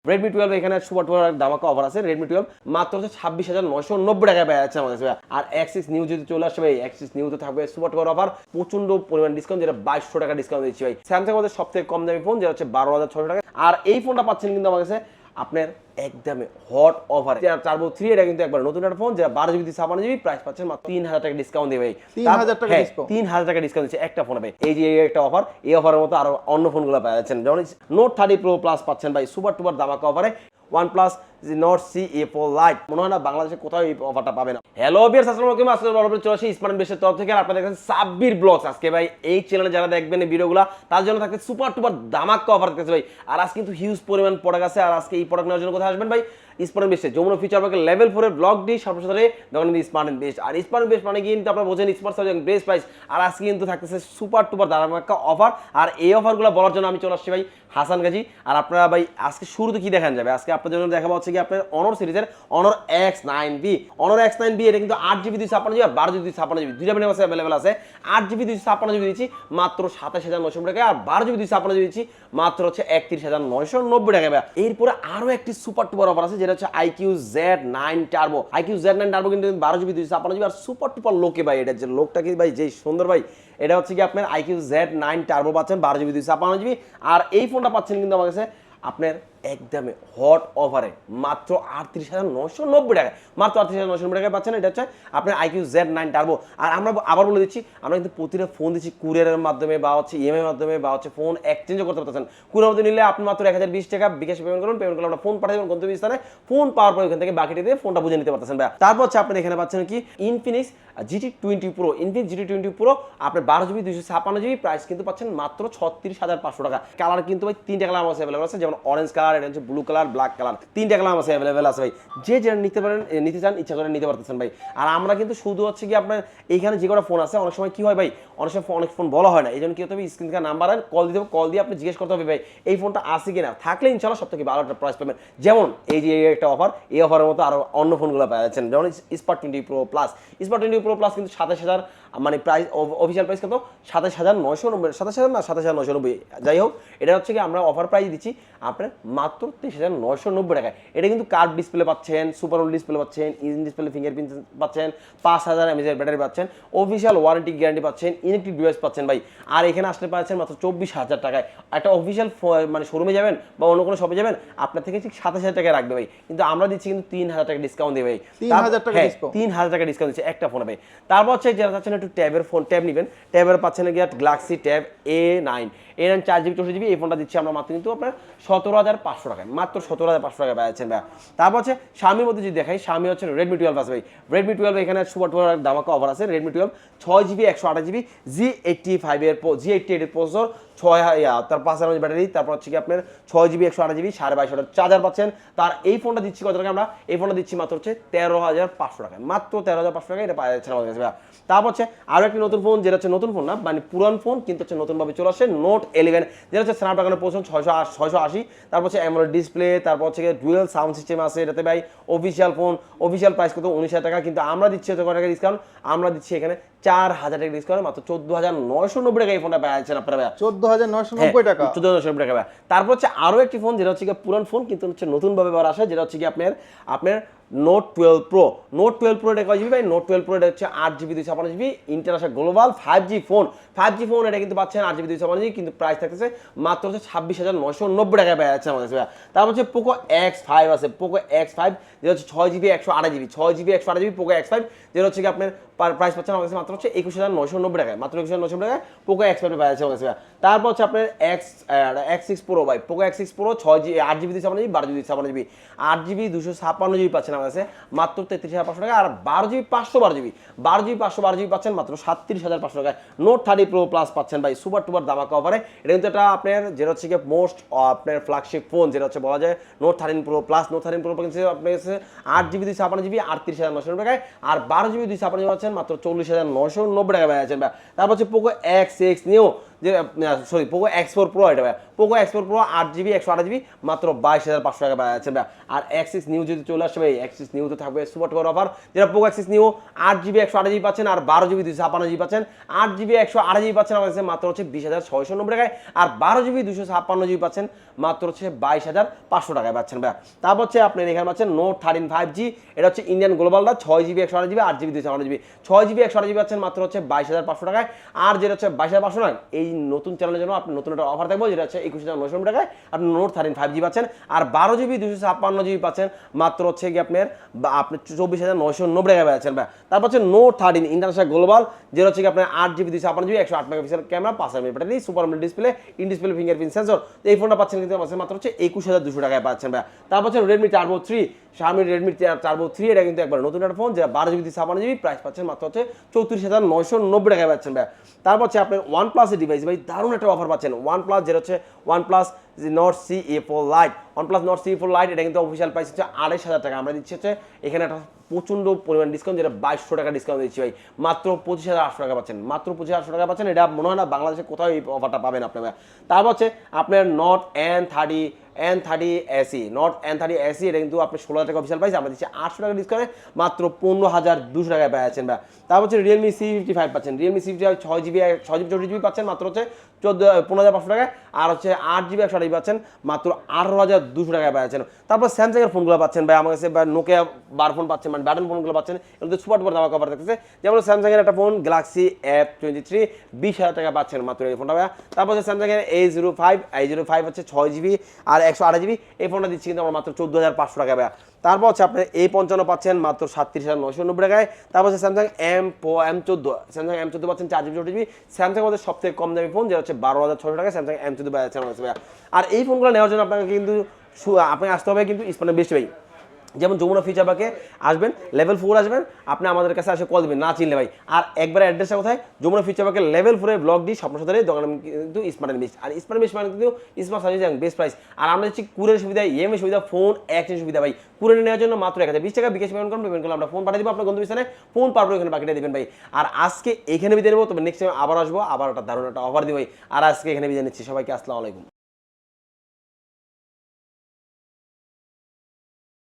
Redmi 12 এখানে super টুপার ধামাকা offer আছে। Redmi 12 মাত্র হচ্ছে 26,990 টাকায় পেয়ে যাচ্ছে আমাদের কাছে। আর Axis New যদি চলে আসে ভাই, Axis New তে থাকবে সুপার টুপার অফার, প্রচন্ড পরিমাণ ডিসকাউন্ট, যেটা 2200 টাকা ডিসকাউন্ট দিচ্ছি ভাই। Samsung আমাদের সবথেকে কম দামি ফোন, যেটা হচ্ছে 12,600 টাকা। আর এই ফোনটা পাচ্ছেন কিন্তু আমার কাছে আপনার একদমে হট অফারে। টার্বো 3 এটা কিন্তু একবার নতুন একটা ফোন, যেটা 12 জিবি 56 জিবি, প্রাইস পাচ্ছেন মাত্র 3000 টাকা ডিসকাউন্ট দিয়ে ভাই। 3000 টাকা ডিসকাউন্ট, 3000 টাকা ডিসকাউন্ট দিচ্ছে একটা ফোনে ভাই। এই যে একটা অফার, এই অফারের মতো আরো অন্য ফোনগুলো পাওয়া যাচ্ছেন, যেমন নোট 30 প্রো প্লাস পাচ্ছেন ভাই সুপার টুপার ধামাকা অফারে। OnePlus Nord CE4 Lite, মনে হয় না বাংলাদেশে কোথাও এই অফারটা পাবে না। হ্যালো ভিউয়ার্স, আসসালামু আলাইকুম। আজকে বরাবর চলে আসি স্মার্ট বেসের তরফ থেকে, আর আপনারা দেখছেন সাব্বির ব্লগস। আজকে ভাই এই চ্যানেলে যারা দেখবেন এই ভিডিওগুলো, তার জন্য থাকছে সুপার টুপার ধামাকা অফার থাকছে ভাই। আর আজকে কিন্তু হিউজ পরিমাণ প্রোডাক্ট আছে। আর আজকে এই প্রোডাক্ট নেওয়ার জন্য কোথায় আসবেন ভাই? স্মার্ট বেসে যমুনা ফিচার পার্কের লেভেল 4 এর ব্লক ডি সর্বসাধারণে দেখেন স্মার্ট বেস। আর স্মার্ট বেস মানে কিন্তু আপনারা বোঝেন স্মার্ট সার্ভিস বেস্ট প্রাইস। আর আজকে কিন্তু থাকতেছে সুপার টুপার ধামাকা অফার। আর এই অফারগুলো বলার জন্য আমি চলে আসছি ভাই হাসান গাজী। আর আপনারা ভাই আজকে শুরুতে কি দেখান যাবে, আজকে আপনাদের জন্য দেখাবো হচ্ছে কি আপনার অনর সিরিজের অনর X9B। অনর X9B এটা কিন্তু 8GB 256GB আর 12GB 256GB দুইটা ভেরিয়েন্ট আছে, अवेलेबल আছে। 8GB 256GB দিচ্ছি মাত্র 27990 টাকা, আর 12GB 256GB দিচ্ছি মাত্র হচ্ছে 31990 টাকা। এরপরে আরো একটি সুপার টুপার অফার আছে, যেটা হচ্ছে IQ Z9 turbo. IQ Z9 turbo কিন্তু 12GB 256GB আর সুপার টুপার লোকে ভাই। এটা যে লোকটা কি ভাই, যেই সুন্দর ভাই, এটা হচ্ছে কি আপনার IQ Z9 টার্বো পাচ্ছেন 12GB 256GB। আর এই ফোনটা পাচ্ছেন কিন্তু আমার কাছে আপনার একদমে হট অফারে মাত্র 38,990 টাকায়। মাত্র 38,990 টাকায় পাচ্ছেন। এটা হচ্ছে আপনার IQ Z9 টার্বো। আর আমরা আবার বলে দিচ্ছি, আমরা কিন্তু প্রতিটা ফোন দিচ্ছি কুরিয়ারের মাধ্যমে বা হচ্ছে ইএমআই মাধ্যমে বা হচ্ছে ফোন এক্সচেঞ্জও করতে পারতেছেন। কুরিয়ার মধ্যে নিলে আপনি মাত্র 1020 টাকা বিকাশে পেমেন্ট করুন, পেমেন্ট করলে আমরা ফোন পাঠিয়ে দেবেন গন্তব্য স্থানে। ফোন পাওয়ার পর ওখান থেকে বাকিটা দিয়ে ফোনটা বুঝে নিতে পারতেছেন ভাই। তারপর হচ্ছে আপনি এখানে পাচ্ছেন কি Infinix GT20 Pro। Infinix GT20 Pro আপনার 12GB 256GB, প্রাইস কিন্তু পাচ্ছেন মাত্র 36,500 টাকা। কালার কিন্তু ভাই তিনটা কালার আছে अवेलेबल আছে, যেমন অরেঞ্জ কালার, এটা হচ্ছে ব্লু কালার, ব্ল্যাক কালার, তিনটা কালার আছে अवेलेबल আছে ভাই। যে যেটা নিতে পারেন, নিতে চান ইচ্ছা করে নিতে পারতেছেন ভাই। আর আমরা কিন্তু শুধু হচ্ছে কি আপনার এইখানে যে কটা ফোন আছে, অনেক সময় কি হয় ভাই, অনেক সময় অনেক ফোন বলা হয় না, এই জন্য কি হতে হবে, স্ক্রিন থেকে নাম্বার আর কল দিতে হবে। কল দিয়ে আপনি জিজ্ঞেস করতে হবে ভাই এই ফোনটা আছে কিনা, থাকলে ইনশাআল্লাহ সব থেকে ভালো একটা প্রাইস পাবেন। যেমন এই যে একটা অফার, এই অফারের মতো আরো অন্য ফোনগুলো পাওয়া যাচ্ছেন, যেমন spark 20 pro plus. Spark 20 pro plus কিন্তু 27,000, মানে প্রাইস অফিসিয়াল প্রাইস কত 27,990, 27,000 না 27,990, যাই হোক এটা হচ্ছে কি আমরা অফার প্রাইস দিচ্ছি আপনার মাত্র 23,990 টাকায়। এটা কিন্তু কার্ভ ডিসপ্লে পাচ্ছেন, সুপার ওল ডিসপ্লে পাচ্ছেন, ইন ডিসপ্লে ফিঙ্গারপ্রিন্ট পাচ্ছেন, 5000 mAh ব্যাটারি পাচ্ছেন, অফিসিয়াল ওয়ারেন্টি গ্যারান্টি পাচ্ছেন, ইলেকট্রিক ডিভাইস পাচ্ছেন ভাই। আর এখানে আসলে পাচ্ছেন মাত্র 24,000 টাকায়। একটা অফিসিয়াল মানে শোরুমে যাবেন বা অন্য কোনো শপে যাবেন, আপনার থেকে ঠিক 27,000 টাকায় রাখবে ভাই, কিন্তু আমরা দিচ্ছি কিন্তু 3,000 টাকা ডিসকাউন্ট দিয়ে ভাই। 3,000 টাকা ডিসকাউন্ট, 3,000 টাকা ডিসকাউন্ট দিচ্ছে একটা ফোনে ভাই। তারপর হচ্ছে যারা চাচ্ছেন একটু ট্যাবের ফোন, ট্যাব নেবেন, ট্যাবের পাচ্ছেন গিয়ে Galaxy tab A9। A9 4GB 64GB, এই ফোনটা দিচ্ছি আমরা মাত্র কিন্তু আপনার 17,500 টাকায়, মাত্র 17,500 টাকায় পাচ্ছেন ভাই। তারপর হচ্ছে Xiaomi মধ্যে যদি দেখাই, Xiaomi হচ্ছে Redmi 12 আছে ভাই। Redmi 12 এখানে সুপার টুপার ধামাকা অফার আছে। Redmi 12 6GB 128GB Z85 এর Z88 এর প্রসেসর, 6 তার 5000 mAh ব্যাটারি, তারপর হচ্ছে কি আপনার 6GB 128GB 2250 চার্জার পাচ্ছেন। তার এই ফোনটা দিচ্ছি কত টাকা, আমরা এই ফোনটা দিচ্ছি মাত্র হচ্ছে 13,500 টাকায়, মাত্র 13,500 টাকায় এটা পাওয়া যাচ্ছে আমাদের কাছে ভাই। তারপর হচ্ছে আরো একটি নতুন ফোন, যেটা হচ্ছে নতুন ফোন না মানে পুরান ফোন, কিন্তু হচ্ছে নতুনভাবে চলে আসে, নোট 11, যেটা হচ্ছে স্ন্যাপড্রাগনের প্রসেসর 680। তারপর হচ্ছে অ্যামোলেড ডিসপ্লে, তারপর হচ্ছে ডুয়েল সাউন্ড সিস্টেম আছে এটাতে ভাই। অফিসিয়াল ফোন, অফিসিয়াল প্রাইস কত 19,000 টাকা, কিন্তু আমরা দিচ্ছি কত টাকা ডিসকাউন্ট, আমরা দিচ্ছি এখানে 4,000 টাকা ডিসকাউন্ট, মাত্র 14,990 টাকা এই ফোনটা পাচ্ছেন আপনারা ভাই। 14,990 টাকা, 14,990 টাকা ভাই। তারপর হচ্ছে আরো একটি ফোন, যেটা হচ্ছে পুরান ফোন কিন্তু হচ্ছে নতুন ভাবে বার আসে, যেটা হচ্ছে কি আপনার নোট 12 প্রো। নোট 12 প্রো এটা কয় জিবি ভাই? নোট 12 প্রো এটা হচ্ছে 8GB 256GB international global 5G phone. 5G phone এটা কিন্তু পাচ্ছেন 8GB 256GB, কিন্তু প্রাইস থাকতেছে মাত্র হচ্ছে 26,990 টাকায় পাওয়া যাচ্ছে আমাদের কাছে। তারপর হচ্ছে পোকো X5 আছে, পোকো X5 যেটা হচ্ছে 6GB 128GB, 6GB 128GB Poco X5, যেটা হচ্ছে কি আপনার প্রাইস পাচ্ছেন আমাদের কাছে মাত্র হচ্ছে 21,990 টাকায়, মাত্র 21,990 টাকায় পোকো X5 পাওয়া যাচ্ছে আমাদের কাছে। তারপর হচ্ছে আপনার X6 প্রো ভাই, Poco X6 pro 8GB 256GB 12GB 256GB, 8GB 256GB পাচ্ছেন আমার কাছে মাত্র 33,500 টাকা। আর 12GB 512GB, 12GB 512GB পাচ্ছেন মাত্র 37,500 টাকায়। নোট 30 প্রো প্লাস পাচ্ছেন ভাই সুপার টুপার ধামাকা অফারে। এটা কিন্তু এটা আপনার যেটা হচ্ছে কি মোস্ট আপনার ফ্ল্যাগশিপ ফোন, যেটা হচ্ছে বলা যায় note 13 pro plus. Note 13 pro কিন্তু আপনার কাছে 8GB 256GB 38,990 টাকায়, আর 12GB 256GB পাচ্ছেন মাত্র 40,990 টাকা পাচ্ছেন ভাই। তারপর হচ্ছে পোকো X6 নিও যে সরি পোকো X4 Pro এটা ভাই, Poco X4 Pro 8GB 128GB মাত্র 22,500 টাকা পাওয়া যাচ্ছে ভাই। আর Axis New যদি চলে আসবে ভাই, Axis New তো থাকবে সুপার টুপার অফার, যেটা Poco Axis New 8GB 128GB পাচ্ছেন আর 12GB 256GB পাচ্ছেন। 8GB 128GB পাচ্ছেন আমাদের কাছে মাত্র হচ্ছে 20,690 টাকায়, আর 12GB 256GB পাচ্ছেন মাত্র হচ্ছে 22,500 টাকায় পাচ্ছেন ভাই। তারপর হচ্ছে আপনি এখানে পাচ্ছেন Note 13 5G, এটা হচ্ছে Indian গ্লোবালটা 6GB 128GB 8GB 256GB, 6GB 128GB পাচ্ছেন মাত্র হচ্ছে 22,500 টাকায়। আর যেটা হচ্ছে 22,500 নয়, এই নতুন চ্যানেলের জন্য আপনি নতুন একটা অফার থাকবে, যেটা হচ্ছে 21,990 টাকায় আপনি Note 13 5G পাচ্ছেন, আর 12GB 256GB পাচ্ছেন মাত্র হচ্ছে কি আপনার 24,990 টাকায় পাচ্ছেন ভাই। তারপর হচ্ছে Note 13 ইন্টারন্যাশনাল গ্লোবাল, যেটা হচ্ছে কি আপনার 8GB 256GB 108 megapixel camera, 5 MM battery, super AMOLED display, in display fingerprint sensor. তো এই ফোনটা পাচ্ছেন কিন্তু মাত্র হচ্ছে 21,200 টাকায় পাচ্ছেন ভাই। তারপর হচ্ছে Redmi Turbo 3, Xiaomi Redmi Turbo 3, এটা কিন্তু একবার নতুন একটা ফোন, যেটা 12GB 256GB, প্রাইস পাচ্ছেন মাত্র হচ্ছে 34,990 টাকায় পাচ্ছেন ভাই। তারপর হচ্ছে আপনার OnePlus এর ডিভাইস ভাই, দারুণ একটা অফার পাচ্ছেন। OnePlus যেটা হচ্ছে OnePlus Nord CE4 Lite, OnePlus Nord CE4 Lite, এটা কিন্তু অফিসিয়াল প্রাইস হচ্ছে 28,000 টাকা। আমরা দিচ্ছি হচ্ছে এখানে একটা প্রচন্ড পরিমাণ ডিসকাউন্ট, যেটা 2200 টাকা ডিসকাউন্ট দিচ্ছি ভাই, মাত্র 25,800 টাকা পাচ্ছেন, মাত্র 25,800 টাকা পাচ্ছেন। এটা মনে হয় না বাংলাদেশে কোথাও এই অফারটা পাবেন আপনারা। তারপর হচ্ছে আপনার Note N30 SE, Note N30 SE, এটা কিন্তু আপনি 16,000 টাকা অফিসিয়াল প্রাইস, আমরা দিচ্ছি 800 টাকা ডিসকাউন্টে মাত্র 15,200 টাকায় পাচ্ছেন ভাই। তারপর হচ্ছে Realme C55 পাচ্ছেন, Realme C55 6GB 64GB পাচ্ছেন মাত্র হচ্ছে 15,500 টাকায়, আর হচ্ছে 8GB 128GB পাচ্ছেন মাত্র 18,200 টাকায় পাচ্ছেন। তারপর স্যামসাং এর ফোনগুলো পাচ্ছেন ভাই আমার কাছে, বা নোকিয়া বার ফোন পাচ্ছেন, মানে ব্যাটন ফোনগুলো পাচ্ছেন, এগুলো সুপার টুপার দামা কভার থাকতেছে। যেমন স্যামসাং এর একটা ফোন Galaxy F23 20,000 টাকা পাচ্ছেন মাত্র এই ফোনটা ভাই। তারপর হচ্ছে স্যামসাং এর A05 হচ্ছে 6GB আর 128GB, এই ফোনটা দিচ্ছি কিন্তু আমরা মাত্র 14,500 টাকা ভাই। তারপর হচ্ছে আপনার A55 পাচ্ছেন মাত্র 37,990 টাকায়। তারপর হচ্ছে স্যামসাং M14 পাচ্ছেন 4GB 4GB, স্যামসাং আমাদের সবথেকে কম দামি ফোন, যেটা হচ্ছে 12,600 টাকায় স্যামসাং M14 পাচ্ছেন আমাদের কাছে ভাই। আর এই ফোনগুলো নেওয়ার জন্য আপনাকে কিন্তু আপনাকে আসতে হবে কিন্তু স্মার্ট বেস্ট ভাই। যেমন যমুনা ফিউচার পার্কে আসবেন, লেভেল 4 আসবেন, আপনি আমাদের কাছে আসে কল দেবেন না চিনলে ভাই। আর একবার অ্যাড্রেসটা কোথায়, যমুনা ফিউচার পার্কের লেভেল 4 ব্লক ডি স্বপ্ন সদরে দোকান কিন্তু স্মার্ট বেস্ট। আর স্মার্ট বেস্ট মানে কিন্তু স্মার্ট সার্ভিস এবং বেস্ট প্রাইস। আর আমরা হচ্ছে কুরিয়ার সুবিধা, ইএমআই সুবিধা, ফোন এক্সচেঞ্জ সুবিধা ভাই। কুরিয়ার নেওয়ার জন্য মাত্র 1,020 টাকা বিকাশ পেমেন্ট করলে আমরা ফোন পাঠিয়ে দেবো আপনার গন্তব্যস্থানে, ফোন পারবো এখানে বাকিটা দেবেন ভাই। আর আজকে এখানে বিদায় নেবো, তবে নেক্সট টাইম আবার আসবো, আবার একটা দারুণ একটা অফার দিই ভাই। আর আজকে এখানে বিদায় নিচ্ছি, সবাইকে আসসালামু আলাইকুম।